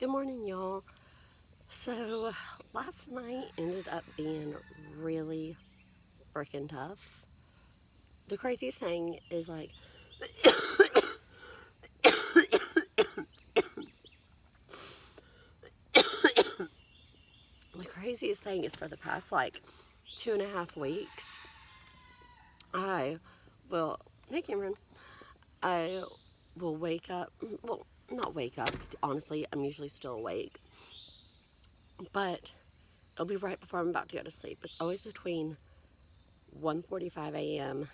Good morning, y'all. So, last night ended up being really freaking tough. The craziest thing is the craziest thing is for the past 2.5 weeks, I will, hey Cameron, I will wake up, well, not wake up, honestly, I'm usually still awake, but it'll be right before I'm about to go to sleep. It's always between 1:45 a.m.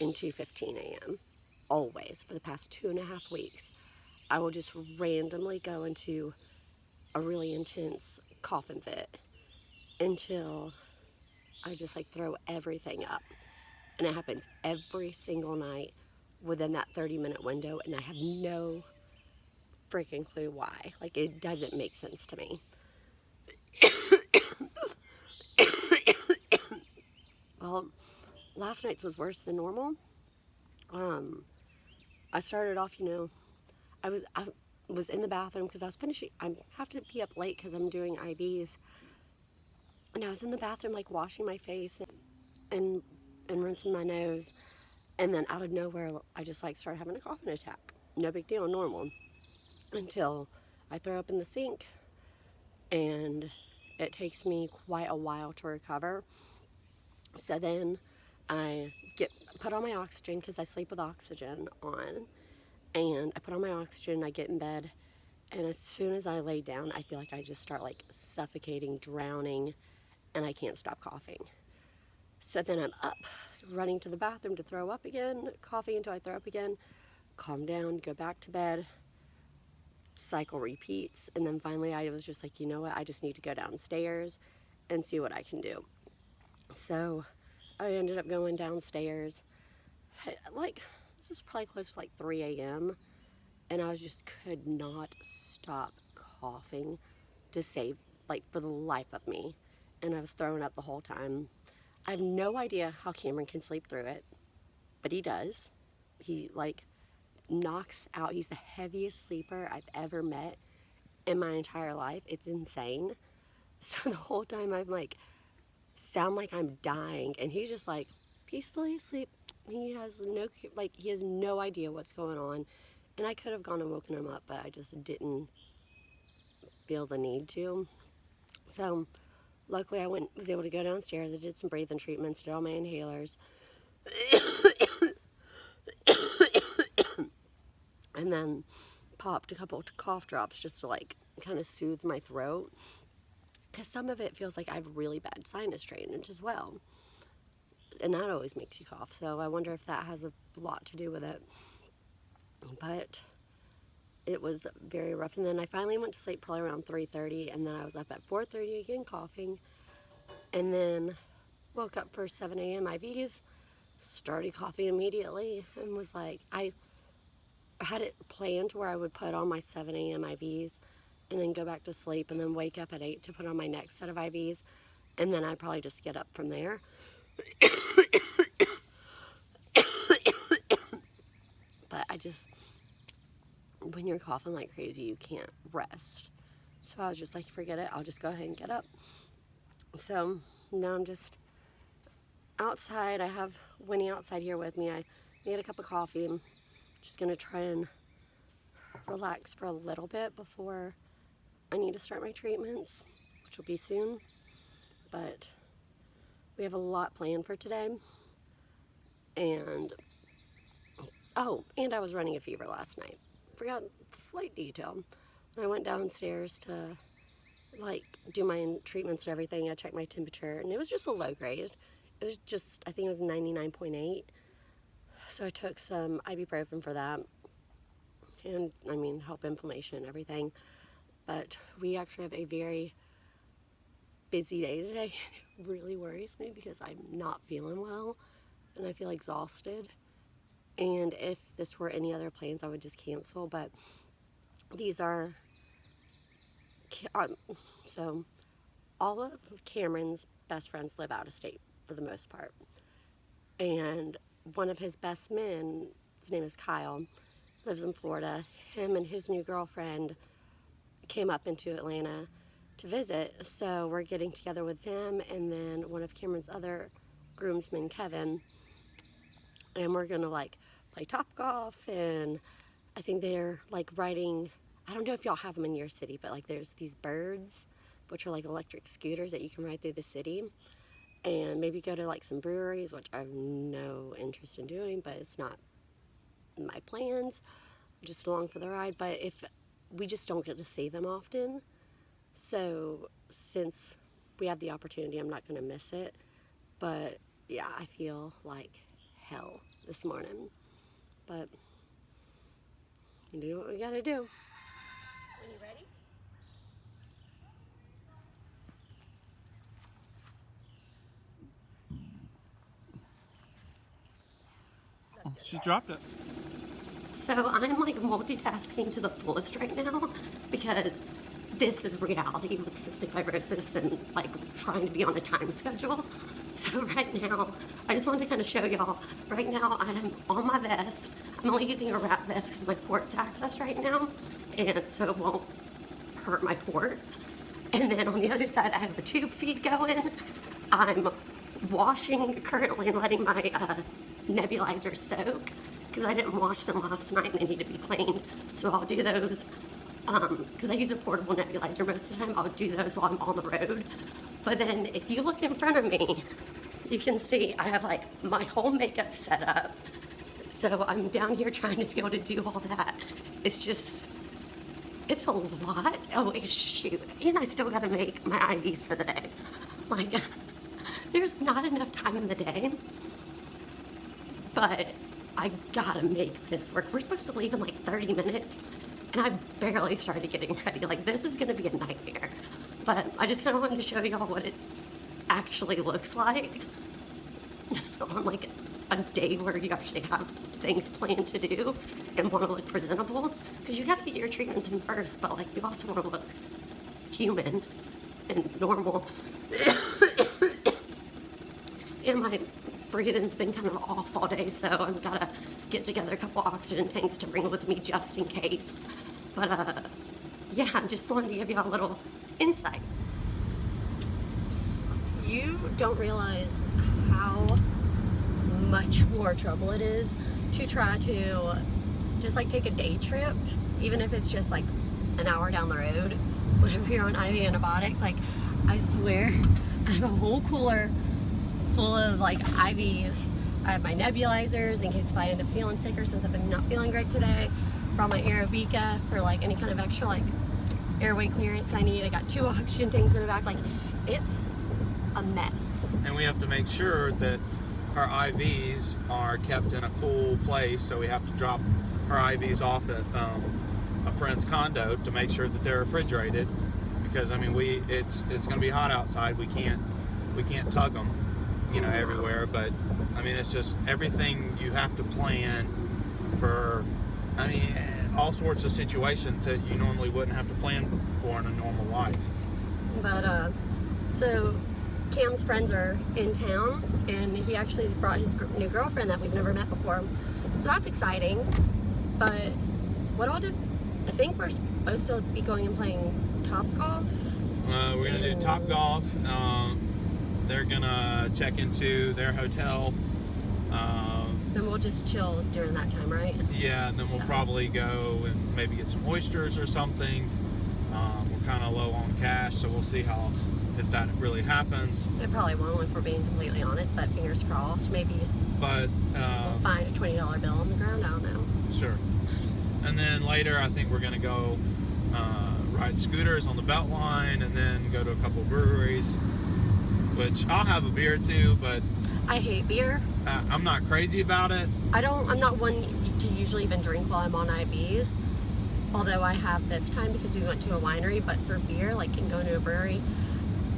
and 2:15 a.m. Always, for the past 2.5 weeks, I will just randomly go into a really intense coughing fit until I just throw everything up. And it happens every single night within that 30-minute window, and I have no freaking clue why. It doesn't make sense to me. Well, last night's was worse than normal. Um, I started off, I was in the bathroom because I was finishing. I have to be up late because I'm doing IVs, and I was in the bathroom washing my face and and rinsing my nose, and then out of nowhere I just started having a coughing attack. No big deal, normal, until I throw up in the sink, and it takes me quite a while to recover. So then I get put on my oxygen because I sleep with oxygen on, and I put on my oxygen. I get in bed, and as soon as I lay down, I feel like I just start suffocating, drowning, and I can't stop coughing. So then I'm up, running to the bathroom to throw up again, coughing until I throw up again, calm down, go back to bed, cycle repeats, and then finally I was just you know what, I just need to go downstairs and see what I can do. So I ended up going downstairs, this was probably close to 3 a.m., and I just could not stop coughing to save, for the life of me, and I was throwing up the whole time. I have no idea how Cameron can sleep through it, but he does. He knocks out. He's the heaviest sleeper I've ever met in my entire life. It's insane. So the whole time I'm sound like I'm dying, and he's just peacefully asleep. He has no idea what's going on, and I could have gone and woken him up, but I just didn't feel the need to. So luckily I was able to go downstairs. I did some breathing treatments, did all my inhalers, and then popped a couple of cough drops just to kind of soothe my throat, because some of it feels like I have really bad sinus drainage as well, and that always makes you cough. So I wonder if that has a lot to do with it. But it was very rough, and then I finally went to sleep probably around 3:30, and then I was up at 4:30 again coughing, and then woke up for 7 a.m. IVs, started coughing immediately, and was I had it planned where I would put on my 7 a.m. IVs and then go back to sleep and then wake up at 8 to put on my next set of IVs, and then I'd probably just get up from there. But when you're coughing like crazy, you can't rest. So I was just forget it, I'll just go ahead and get up. So now I'm just outside. I have Winnie outside here with me. I made a cup of coffee. I'm just going to try and relax for a little bit before I need to start my treatments, which will be soon. But we have a lot planned for today. And, and I was running a fever last night. Forgot a slight detail. When I went downstairs to do my treatments and everything, I checked my temperature, and it was just a low grade. It was just, I think it was 99.8. So I took some ibuprofen for that, and help inflammation and everything. But we actually have a very busy day today. It really worries me because I'm not feeling well, and I feel exhausted. And if this were any other plans, I would just cancel. But these are so all of Cameron's best friends live out of state for the most part, and one of his best men, his name is Kyle, lives in Florida. Him and his new girlfriend came up into Atlanta to visit. So we're getting together with them and then one of Cameron's other groomsmen, Kevin, and we're gonna like play Topgolf, and I think they're like riding, I don't know if y'all have them in your city, but like there's these birds, which are like electric scooters that you can ride through the city, and maybe go to like some breweries, which I have no interest in doing, but it's not in my plans, just along for the ride. But if we just don't get to see them often, so since we have the opportunity, I'm not gonna miss it. But yeah, I feel like hell this morning, but we do what we gotta do. When you ready? She dropped it. So I'm like multitasking to the fullest right now because this is reality with cystic fibrosis and like trying to be on a time schedule. So right now, I just wanted to kind of show y'all, right now I am on my vest. I'm only using a wrap vest because my port's accessed right now, and so it won't hurt my port. And then on the other side, I have a tube feed going. I'm washing currently and letting my nebulizers soak because I didn't wash them last night and they need to be cleaned. So I'll do those because I use a portable nebulizer most of the time. I'll do those while I'm on the road. But then if you look in front of me, you can see I have like my whole makeup set up. So I'm down here trying to be able to do all that. It's just, it's a lot. Oh, shoot. And I still got to make my IVs for the day. Like, there's not enough time in the day. But I gotta make this work. We're supposed to leave in like 30 minutes. And I barely started getting ready. Like, this is gonna be a nightmare. But I just kind of wanted to show y'all what it actually looks like on like a day where you actually have things planned to do and want to look presentable. Because you got to get your treatments in first, but like you also want to look human and normal. And my breathing's been kind of off all day, so I've got to get together a couple oxygen tanks to bring with me just in case. But yeah, I just wanted to give y'all a little insight. You don't realize how much more trouble it is to try to just like take a day trip, even if it's just like an hour down the road, whenever you're on IV antibiotics. Like, I swear, I have a whole cooler full of like IVs. I have my nebulizers in case if I end up feeling sicker, since I've been not feeling great today. Brought my Aerobica for like any kind of extra like airway clearance I need. I got 2 oxygen tanks in the back. Like, it's a mess. And we have to make sure that our IVs are kept in a cool place, so we have to drop our IVs off at a friend's condo to make sure that they're refrigerated, because I mean it's going to be hot outside. We can't tug them, you know, everywhere. But I mean, it's just everything you have to plan for. I mean, all sorts of situations that you normally wouldn't have to plan for in a normal life. But so Cam's friends are in town, and he actually brought his new girlfriend that we've never met before. So that's exciting. But what all did I think we're supposed to be going and playing Topgolf? We're gonna do Topgolf. They're gonna check into their hotel. Then we'll just chill during that time, right? Yeah, and then we'll probably go and maybe get some oysters or something. We're kind of low on cash, so we'll see if that really happens. It probably won't, if we're being completely honest, but fingers crossed. Maybe we'll find a $20 bill on the ground. I don't know. Sure. And then later, I think we're gonna go ride scooters on the Beltline, and then go to a couple breweries. Which I'll have a beer too, but I hate beer. I'm not crazy about it. I'm not one to usually even drink while I'm on IVs. Although I have this time because we went to a winery. But for beer, like, and going to a brewery,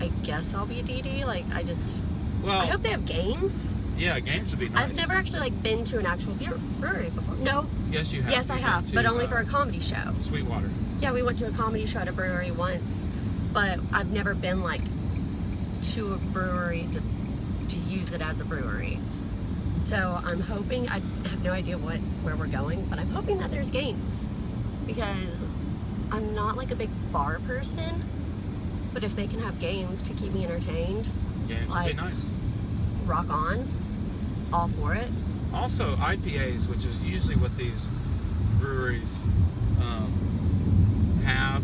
I guess I'll be DD. Like, I hope they have games. Yeah, games would be nice. I've never actually like been to an actual brewery before. No. Yes, you have. Yes, I have, but only for a comedy show. Sweetwater. Yeah, we went to a comedy show at a brewery once, but I've never been like to a brewery to use it as a brewery. So I'm hoping, I have no idea where we're going, but I'm hoping that there's games, because I'm not like a big bar person, but if they can have games to keep me entertained, Games like, would be nice. rock on, all for it. Also, IPAs, which is usually what these breweries have,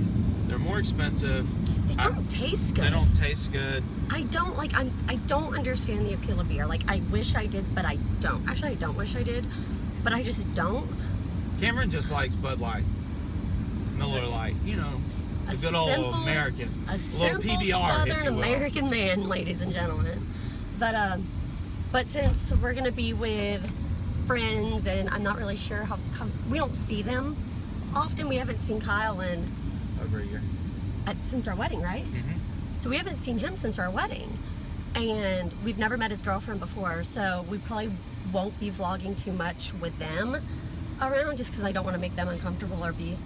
they're more expensive. They don't taste good. They don't taste good. I don't understand the appeal of beer. Like, I wish I did, but I don't. Actually, I don't wish I did, but I just don't. Cameron just likes Bud Light, Miller Lite, you know, the good old American. A simple PBR, Southern American man, ladies and gentlemen. But since we're gonna be with friends, and I'm not really sure how come we don't see them often. We haven't seen Kyle in Over a year. Since our wedding, right? Mm-hmm. So we haven't seen him since our wedding, and we've never met his girlfriend before. So we probably won't be vlogging too much with them around, just because I don't want to make them uncomfortable or be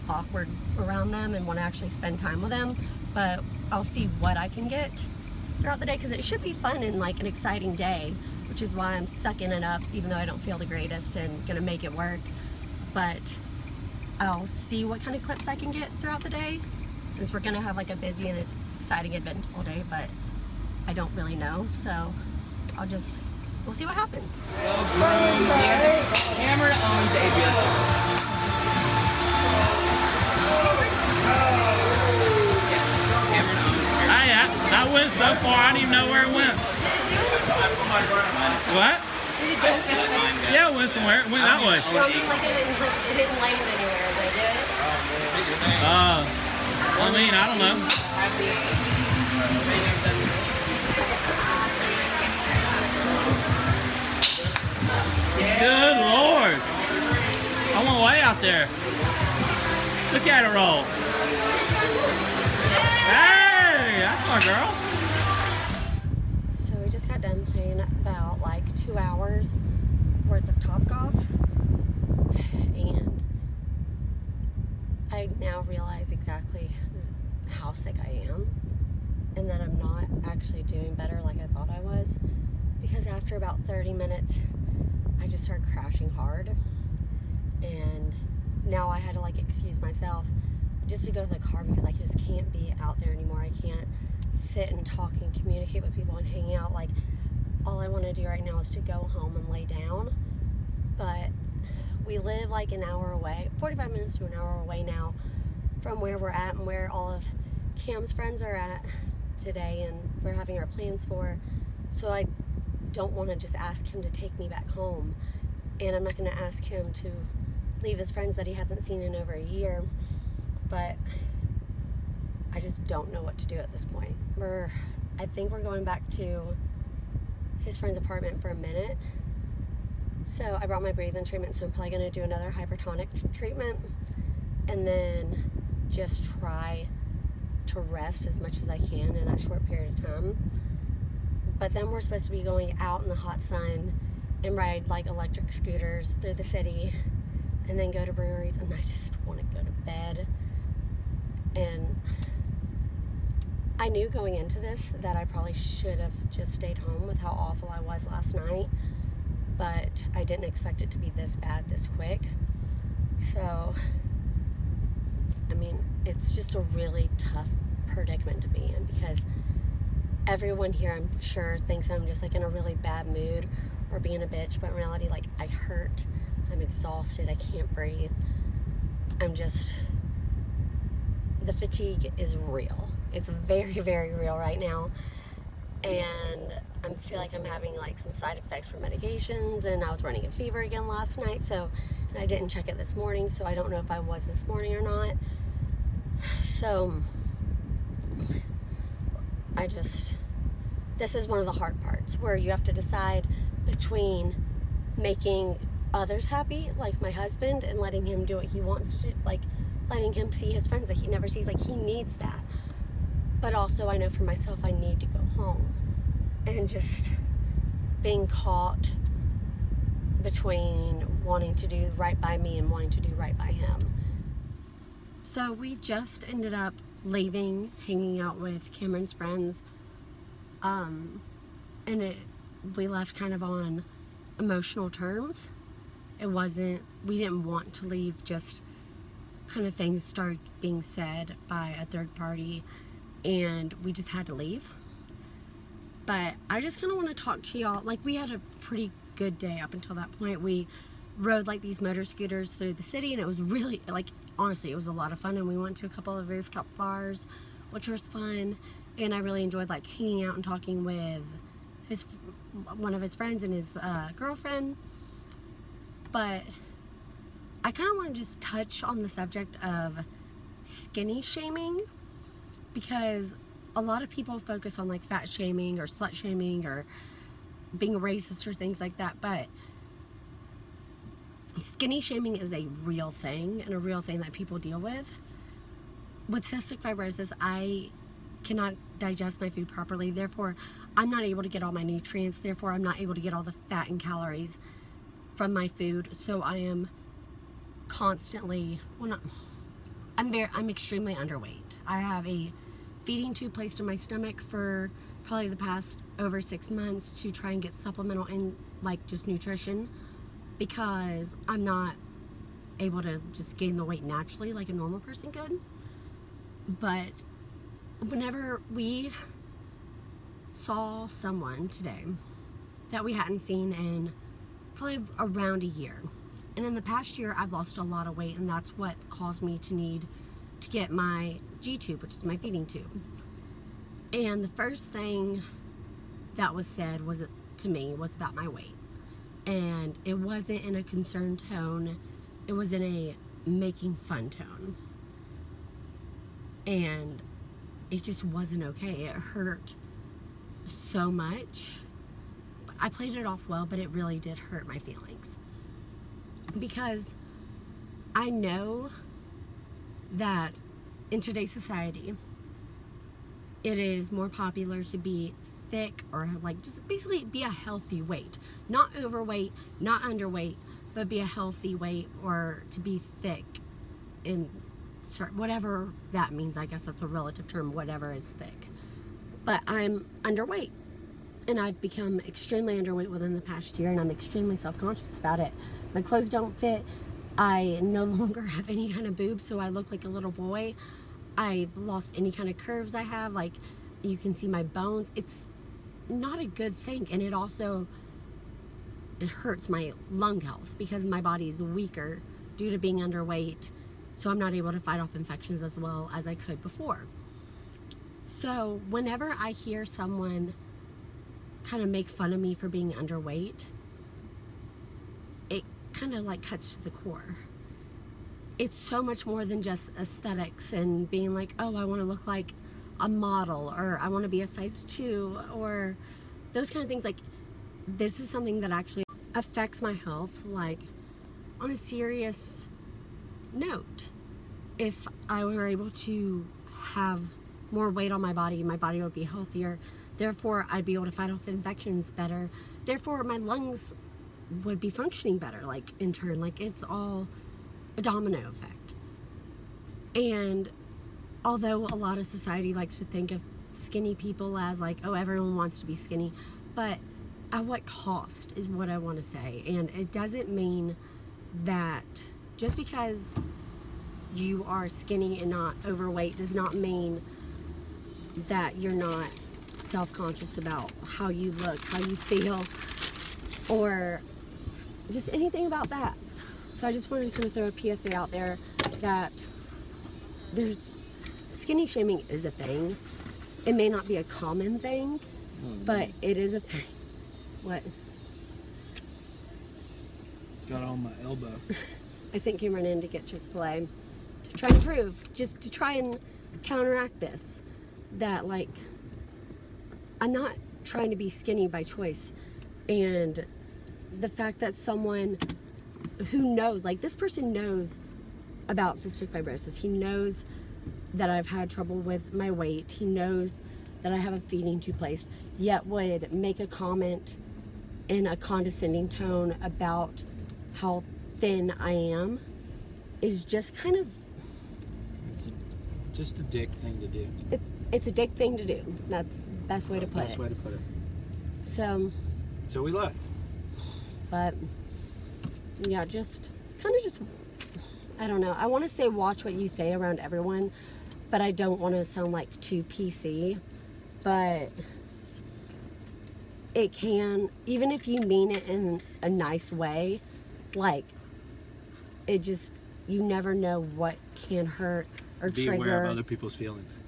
awkward around them, and want to actually spend time with them. But I'll see what I can get throughout the day, because it should be fun and like an exciting day, which is why I'm sucking it up, even though I don't feel the greatest, and gonna make it work. But I'll see what kind of clips I can get throughout the day, since we're gonna have like a busy and exciting, eventful day, but I don't really know. So we'll see what happens. Cameron owns a beer bar. I went so far, I didn't even know where it went. What? Yeah, it went somewhere. It went that way. Well, it didn't land anywhere, did it? I mean, I don't know. Good Lord. I went way out there. Look at it roll. Hey, that's my girl. So we just got done playing about like 2 hours worth of Topgolf, and I now realize exactly how sick I am, and that I'm not actually doing better like I thought I was, because after about 30 minutes I just started crashing hard, and now I had to like excuse myself just to go to the car, because I just can't be out there anymore. I can't sit and talk and communicate with people and hang out. Like, all I want to do right now is to go home and lay down. But we live like an hour away, 45 minutes to an hour away now from where we're at and where all of Cam's friends are at today, and we're having our plans for. So I don't want to just ask him to take me back home, and I'm not going to ask him to leave his friends that he hasn't seen in over a year. But I just don't know what to do at this point. I think we're going back to his friend's apartment for a minute. So I brought my breathing treatment, so I'm probably going to do another hypertonic treatment, and then just try to rest as much as I can in that short period of time. But then we're supposed to be going out in the hot sun and ride like electric scooters through the city, and then go to breweries, and I just want to go to bed. And I knew going into this that I probably should have just stayed home with how awful I was last night, but I didn't expect it to be this bad this quick. So, I mean, it's just a really tough predicament to be in, because everyone here, I'm sure, thinks I'm just like in a really bad mood or being a bitch, but in reality, like, I hurt, I'm exhausted, I can't breathe. The fatigue is real. It's very, very real right now. And I feel like I'm having like some side effects from medications, and I was running a fever again last night, so, and I didn't check it this morning, so I don't know if I was this morning or not. So this is one of the hard parts, where you have to decide between making others happy, like my husband, and letting him do what he wants to, like letting him see his friends that he never sees. Like, he needs that. But also, I know for myself, I need to go home. And just being caught between wanting to do right by me and wanting to do right by him. So we just ended up leaving, hanging out with Cameron's friends. We left kind of on emotional terms. We didn't want to leave just kind of things started being said by a third party, and we just had to leave. But I just kind of want to talk to y'all. Like, we had a pretty good day up until that point. We rode like these motor scooters through the city, and it was really, like, honestly, it was a lot of fun. And we went to a couple of rooftop bars, which was fun. And I really enjoyed like hanging out and talking with one of his friends and his girlfriend. But I kind of want to just touch on the subject of skinny shaming, because a lot of people focus on like fat shaming or slut shaming or being racist or things like that, but skinny shaming is a real thing, and a real thing that people deal with. With cystic fibrosis, I cannot digest my food properly, therefore I'm not able to get all my nutrients, therefore I'm not able to get all the fat and calories from my food. So I am constantly, I'm extremely underweight. I have a feeding tube placed in my stomach for probably the past over 6 months to try and get supplemental and like just nutrition, because I'm not able to just gain the weight naturally like a normal person could. But whenever we saw someone today that we hadn't seen in probably around a year, and in the past year I've lost a lot of weight, and that's what caused me to need to get my G-tube, which is my feeding tube. And the first thing that was said to me was about my weight, and it wasn't in a concerned tone, it was in a making fun tone, and it just wasn't okay. It hurt so much. I played it off well, but it really did hurt my feelings, because I know that in today's society it is more popular to be thick, or like just basically be a healthy weight, not overweight, not underweight, but be a healthy weight, or to be thick in whatever that means. I guess that's a relative term, whatever is thick. But I'm underweight, and I've become extremely underweight within the past year, and I'm extremely self-conscious about it. My clothes don't fit. I no longer have any kind of boobs, so I look like a little boy. I've lost any kind of curves I have. Like, you can see my bones. It's not a good thing, and it hurts my lung health, because my body is weaker due to being underweight, so I'm not able to fight off infections as well as I could before. So whenever I hear someone kind of make fun of me for being underweight, it kind of like cuts to the core. It's so much more than just aesthetics and being like, oh, I want to look like a model, or I want to be a size 2, or those kind of things. Like, this is something that actually affects my health, like on a serious note. If I were able to have more weight on my body would be healthier, therefore I'd be able to fight off infections better, therefore my lungs would be functioning better, like in turn. Like, it's all a domino effect. And although a lot of society likes to think of skinny people as like, oh, everyone wants to be skinny, but at what cost is what I want to say. And it doesn't mean that just because you are skinny and not overweight does not mean that you're not self-conscious about how you look, how you feel, or just anything about that. So I just wanted to kind of throw a PSA out there that skinny shaming is a thing. It may not be a common thing, but it is a thing. What? Got on my elbow. I sent Cameron in to get Chick-fil-A to try and prove, just to try and counteract this, that like, I'm not trying to be skinny by choice. And the fact that someone who knows, like, this person knows about cystic fibrosis, he knows that I've had trouble with my weight, he knows that I have a feeding tube placed, yet would make a comment in a condescending tone about how thin I am, is just kind of, Just a dick thing to do. it's a dick thing to do. That's the best way to put it. Best way to put it. So we left. but yeah, just kind of just I don't know. I want to say watch what you say around everyone, but I don't want to sound like too PC. But it can, even if you mean it in a nice way, like, it just, you never know what can hurt or Be trigger. aware of other people's feelings.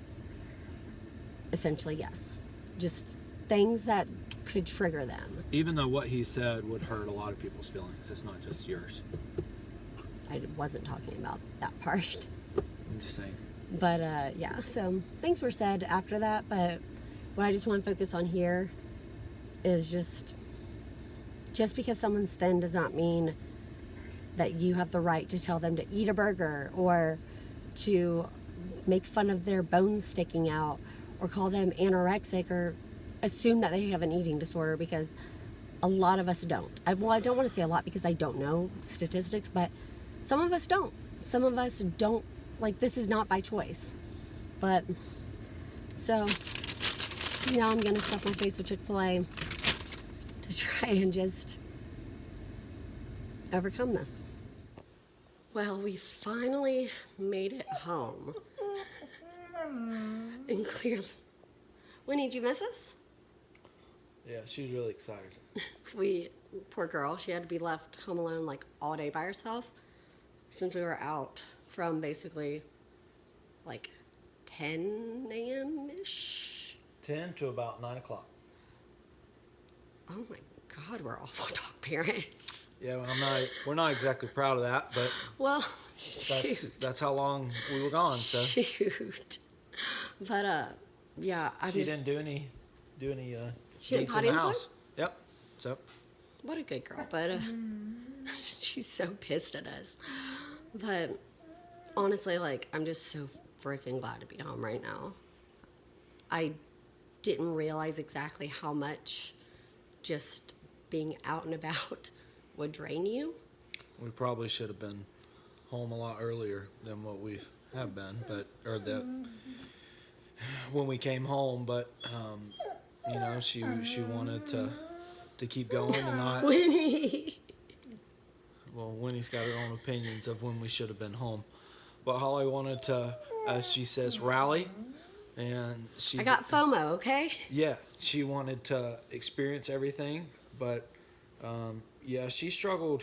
Essentially, yes. Just things that could trigger them. Even though what he said would hurt a lot of people's feelings, it's not just yours. I wasn't talking about that part. I'm just saying. But yeah, so things were said after that, but what I just want to focus on here is just because someone's thin does not mean that you have the right to tell them to eat a burger or to make fun of their bones sticking out or call them anorexic or assume that they have an eating disorder, because a lot of us don't. I don't want to say a lot because I don't know statistics, but some of us don't. Some of us don't, like, this is not by choice. But, so, now I'm going to stuff my face with Chick-fil-A to try and just overcome this. Well, we finally made it home. And clearly, Winnie, did you miss us? Yeah, she's really excited. Poor girl, she had to be left home alone like all day by herself since we were out from basically like 10 a.m.-ish. 10 to about 9 o'clock. Oh my God, we're awful dog parents. Yeah, well, we're not exactly proud of that, but Well, shoot. that's how long we were gone. So Shoot. But yeah, she didn't do any She didn't deeds in potty the in the house. Yep. So What a good girl, but she's so pissed at us. But honestly, like, I'm just so freaking glad to be home right now. I didn't realize exactly how much just being out and about would drain you. we probably should have been home a lot earlier than what we have been, when we came home. But she wanted to keep going and not. Winnie! Well, Winnie's got her own opinions of when we should have been home. But Holly wanted to, as she says, rally. And I got FOMO, okay? Yeah, she wanted to experience everything. But, yeah, she struggled.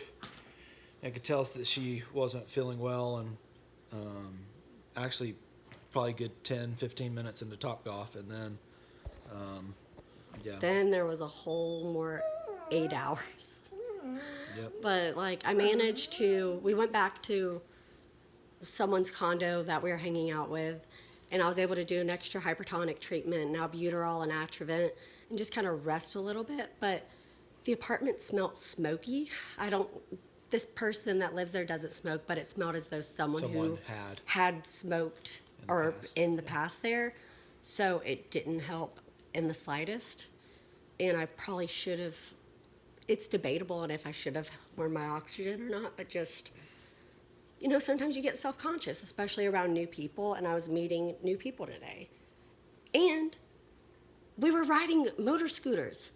I could tell that she wasn't feeling well. And actually, probably a good 10, 15 minutes into Topgolf. And then, yeah. Then there was a whole more 8 hours. Yep. But, like, we went back to someone's condo that we were hanging out with, and I was able to do an extra hypertonic treatment, now albuterol and Atrovent, and just kind of rest a little bit. But the apartment smelled smoky. This person that lives there doesn't smoke, but it smelled as though someone who had smoked in the past there. So it didn't help in the slightest. And I probably should have, it's debatable on if I should have worn my oxygen or not, but just, sometimes you get self-conscious, especially around new people, and I was meeting new people today. And we were riding motor scooters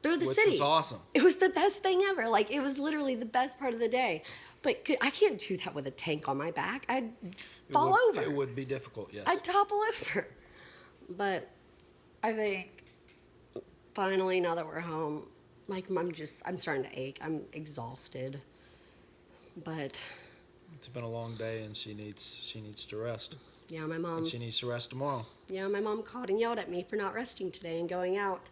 through the city. Which was awesome. It was the best thing ever. Like, it was literally the best part of the day. But I can't do that with a tank on my back. I'd fall over. It would be difficult, yes. I'd topple over. But I think finally, now that we're home, like, I'm starting to ache. I'm exhausted. But It's been a long day, and she needs to rest. yeah, my mom. And she needs to rest tomorrow. Yeah, my mom called and yelled at me for not resting today and going out,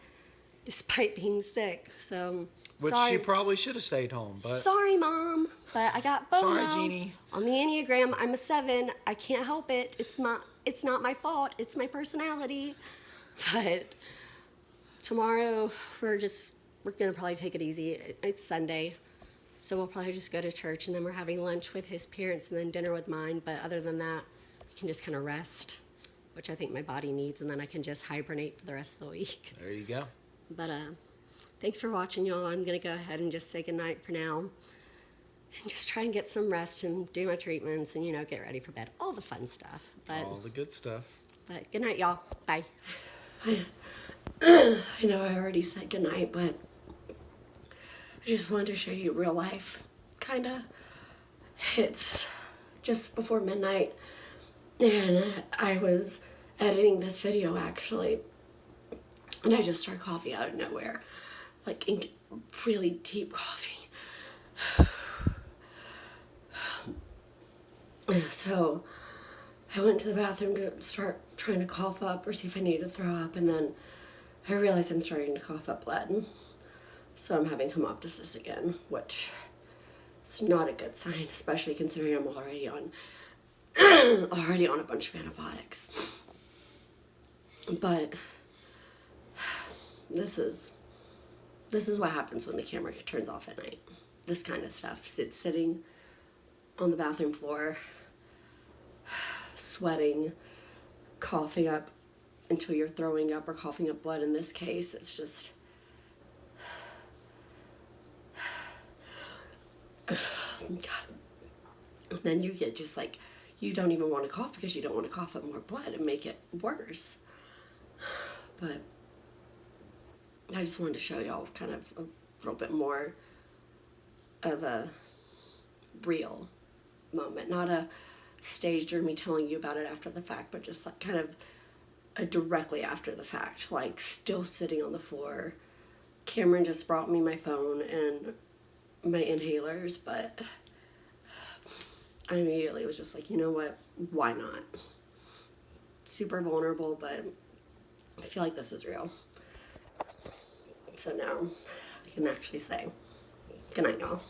despite being sick. So Which sorry. she probably should have stayed home, but Sorry, Mom, but I got FOMO. Sorry, Jeannie. On the Enneagram, I'm a 7. I can't help it. It's not my fault. It's my personality. But tomorrow, we're gonna probably take it easy. It's Sunday, so we'll probably just go to church, and then we're having lunch with his parents and then dinner with mine. But other than that, I can just kind of rest, which I think my body needs, and then I can just hibernate for the rest of the week. there you go. But thanks for watching, y'all. I'm going to go ahead and just say goodnight for now. And just try and get some rest and do my treatments and, get ready for bed. All the fun stuff. But, All the good stuff. But good night, y'all. Bye. I know I already said goodnight, but I just wanted to show you real life. Kind of. It's just before midnight, and I was editing this video actually, and I just started coughing out of nowhere, like really deep coughing. So I went to the bathroom to start trying to cough up or see if I needed to throw up, and then I realized I'm starting to cough up blood. So I'm having hemoptysis again, which is not a good sign, especially considering I'm already on a bunch of antibiotics. But this is what happens when the camera turns off at night. This kind of stuff. Sitting on the bathroom floor, sweating, coughing up until you're throwing up or coughing up blood. In this case, it's just... God. And then you get just like, you don't even want to cough because you don't want to cough up more blood and make it worse. But I just wanted to show y'all kind of a little bit more of a real moment, not a staged or me telling you about it after the fact, but just like kind of a directly after the fact, like still sitting on the floor. Cameron just brought me my phone and my inhalers, but I immediately was just like, you know what, why not? Super vulnerable, but I feel like this is real. So now I can actually say good night, y'all.